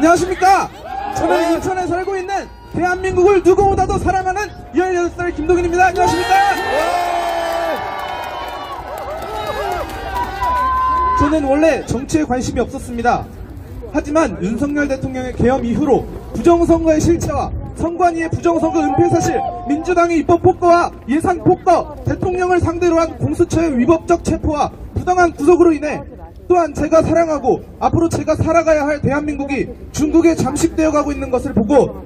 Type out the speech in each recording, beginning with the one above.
안녕하십니까. 저는 인천에 살고 있는 대한민국을 누구보다도 사랑하는 18살 김동인입니다. 안녕하십니까. 저는 원래 정치에 관심이 없었습니다. 하지만 윤석열 대통령의 계엄 이후로 부정선거의 실체와 선관위의 부정선거 은폐 사실, 민주당의 입법 폭거와 예산 폭거, 대통령을 상대로 한 공수처의 위법적 체포와 부당한 구속으로 인해 또한 제가 사랑하고 앞으로 제가 살아가야 할 대한민국이 중국에 잠식되어 가고 있는 것을 보고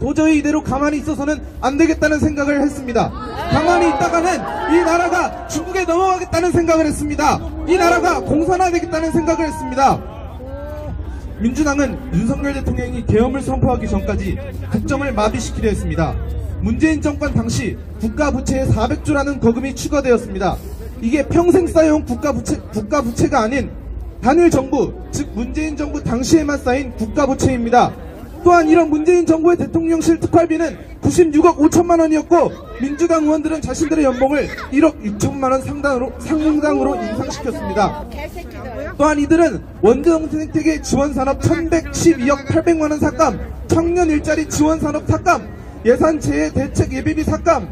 도저히 이대로 가만히 있어서는 안 되겠다는 생각을 했습니다. 가만히 있다가는 이 나라가 중국에 넘어가겠다는 생각을 했습니다. 이 나라가 공산화되겠다는 생각을 했습니다. 민주당은 윤석열 대통령이 계엄을 선포하기 전까지 국정을 마비시키려 했습니다. 문재인 정권 당시 국가부채에 400조라는 거금이 추가되었습니다. 이게 평생 쌓여온 국가부채가 아닌 단일 정부, 즉 문재인 정부 당시에만 쌓인 국가부채입니다. 또한 이런 문재인 정부의 대통령실 특활비는 96억 5천만 원이었고 민주당 의원들은 자신들의 연봉을 1억 6천만 원 상당으로 인상시켰습니다. 또한 이들은 원정생태계 지원산업 1112억 800만 원 삭감, 청년 일자리 지원산업 삭감, 예산재해 대책 예비비 삭감,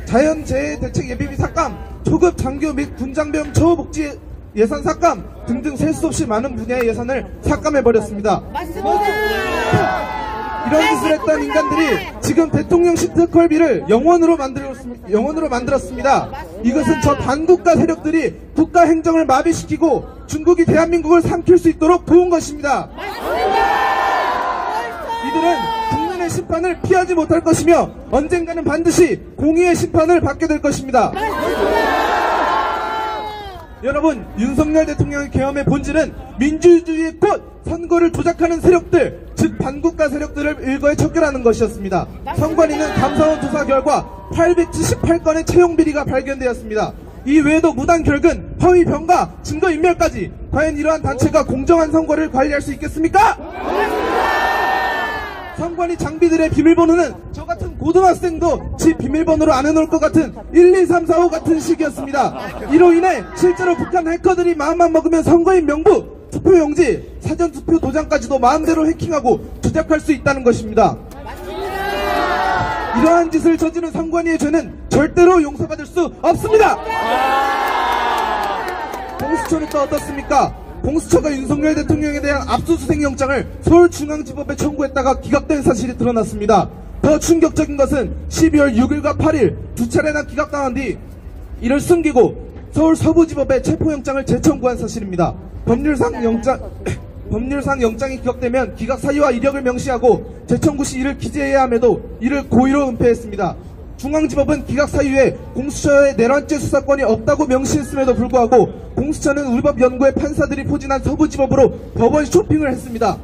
자연재해 대책 예비비 삭감, 초급 장교 및 군장병 처우복지 예산 삭감 등등 셀 수 없이 많은 분야의 예산을 삭감해버렸습니다. 이런 짓을 했던 인간들이 지금 대통령실 특활비를 영원으로 만들었습니다. 이것은 저 반국가 세력들이 국가 행정을 마비시키고 중국이 대한민국을 삼킬 수 있도록 도운 것입니다. 이들은 국민의 심판을 피하지 못할 것이며 언젠가는 반드시 공의의 심판을 받게 될 것입니다. 여러분, 윤석열 대통령의 계엄의 본질은 민주주의의 꽃, 선거를 조작하는 세력들, 즉 반국가 세력들을 일거에 척결하는 것이었습니다. 선관위는 감사원 조사 결과 878건의 채용 비리가 발견되었습니다. 이 외에도 무단 결근, 허위 병가, 증거인멸까지. 과연 이러한 단체가 공정한 선거를 관리할 수 있겠습니까? 선관위 장비들의 비밀번호는 저 같은 고등학생도 지 비밀번호로 안 해놓을 것 같은 1, 2, 3, 4, 5 같은 식이었습니다. 이로 인해 실제로 북한 해커들이 마음만 먹으면 선거인 명부, 투표용지, 사전투표 도장까지도 마음대로 해킹하고 조작할 수 있다는 것입니다. 이러한 짓을 저지른 선관위의 죄는 절대로 용서받을 수 없습니다. 공수처는 또 어떻습니까? 공수처가 윤석열 대통령에 대한 압수수색 영장을 서울중앙지법에 청구했다가 기각된 사실이 드러났습니다. 더 충격적인 것은 12월 6일과 8일 두 차례나 기각당한 뒤 이를 숨기고 서울 서부지법에 체포영장을 재청구한 사실입니다. 법률상 영장이 기각되면 기각 사유와 이력을 명시하고 재청구 시 이를 기재해야 함에도 이를 고의로 은폐했습니다. 중앙지법은 기각 사유에 공수처의 내란죄 수사권이 없다고 명시했음에도 불구하고 공수처는 우리법 연구의 판사들이 포진한 서부지법으로 법원 쇼핑을 했습니다.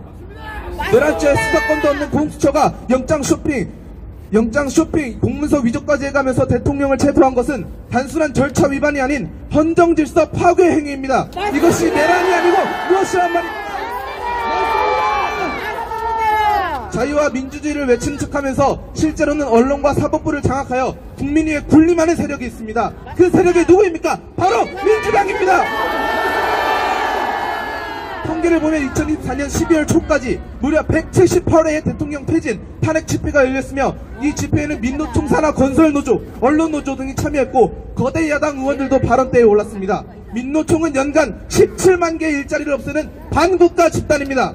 내란죄 수사권도 없는 공수처가 영장 쇼핑, 공문서 위조까지 해가면서 대통령을 체포한 것은 단순한 절차 위반이 아닌 헌정질서 파괴 행위입니다. 이것이 내란이 아니고 무엇이란 말입니까? 자유와 민주주의를 외치는 척하면서 실제로는 언론과 사법부를 장악하여 국민 위에 군림하는 세력이 있습니다. 그 세력이 누구입니까? 바로 민주당입니다. 통계를 보면 2024년 12월 초까지 무려 178회의 대통령 퇴진, 탄핵 집회가 열렸으며 이 집회에는 민노총 산하 건설노조, 언론노조 등이 참여했고 거대 야당 의원들도 발언대에 올랐습니다. 민노총은 연간 17만 개의 일자리를 없애는 반국가 집단입니다.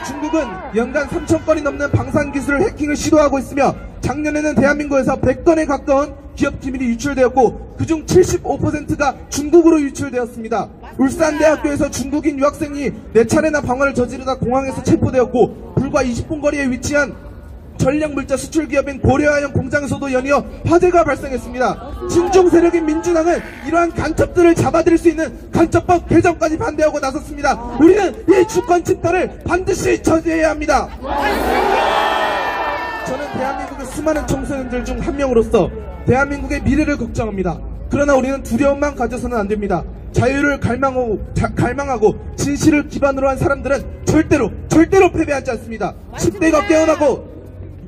중국은 연간 3,000건이 넘는 방산기술을 해킹을 시도하고 있으며 작년에는 대한민국에서 100건에 가까운 기업 기밀이 유출되었고 그중 75%가 중국으로 유출되었습니다. 울산대학교에서 중국인 유학생이 4차례나 방화를 저지르다 공항에서 체포되었고 불과 20분 거리에 위치한 전략물자 수출기업인 고려아연 공장에서도 연이어 화재가 발생했습니다. 친중 세력인 민주당은 이러한 간첩들을 잡아들일 수 있는 간첩법 개정까지 반대하고 나섰습니다. 우리는 이 주권 침탈을 반드시 저지해야 합니다. 저는 대한민국의 수많은 청소년들 중 한 명으로서 대한민국의 미래를 걱정합니다. 그러나 우리는 두려움만 가져서는 안 됩니다. 자유를 갈망하고 진실을 기반으로 한 사람들은 절대로 패배하지 않습니다. 10대가 깨어나고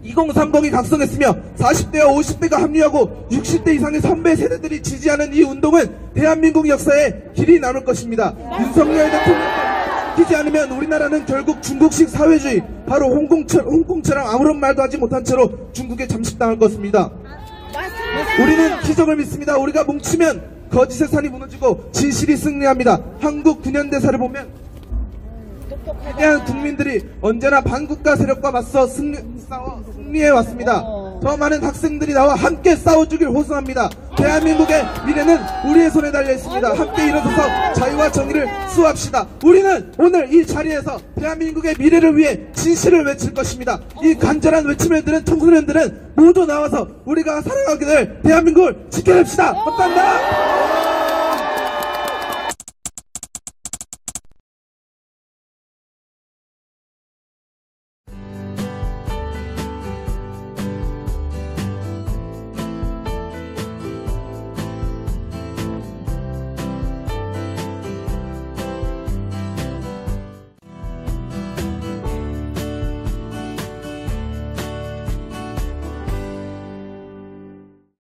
2030이 각성했으며 40대와 50대가 합류하고 60대 이상의 선배 세대들이 지지하는 이 운동은 대한민국 역사에 길이 남을 것입니다. 윤석열 대통령과 지키지 않으면 우리나라는 결국 중국식 사회주의, 바로 홍콩처럼 아무런 말도 하지 못한 채로 중국에 잠식당할 것입니다. 우리는 기적을 믿습니다. 우리가 뭉치면 거짓의 산이 무너지고 진실이 승리합니다. 한국 9년대사를 보면 위대한 국민들이 언제나 반국가 세력과 맞서 승리해 왔습니다. 더 많은 학생들이 나와 함께 싸워주길 호소합니다. 대한민국의 미래는 우리의 손에 달려 있습니다. 함께 일어서서 자유와 정의를 수호합시다. 우리는 오늘 이 자리에서 대한민국의 미래를 위해 진실을 외칠 것입니다. 이 간절한 외침을 들은 청소년들은 모두 나와서 우리가 살아가게 될 대한민국을 지켜냅시다. 감사합니다.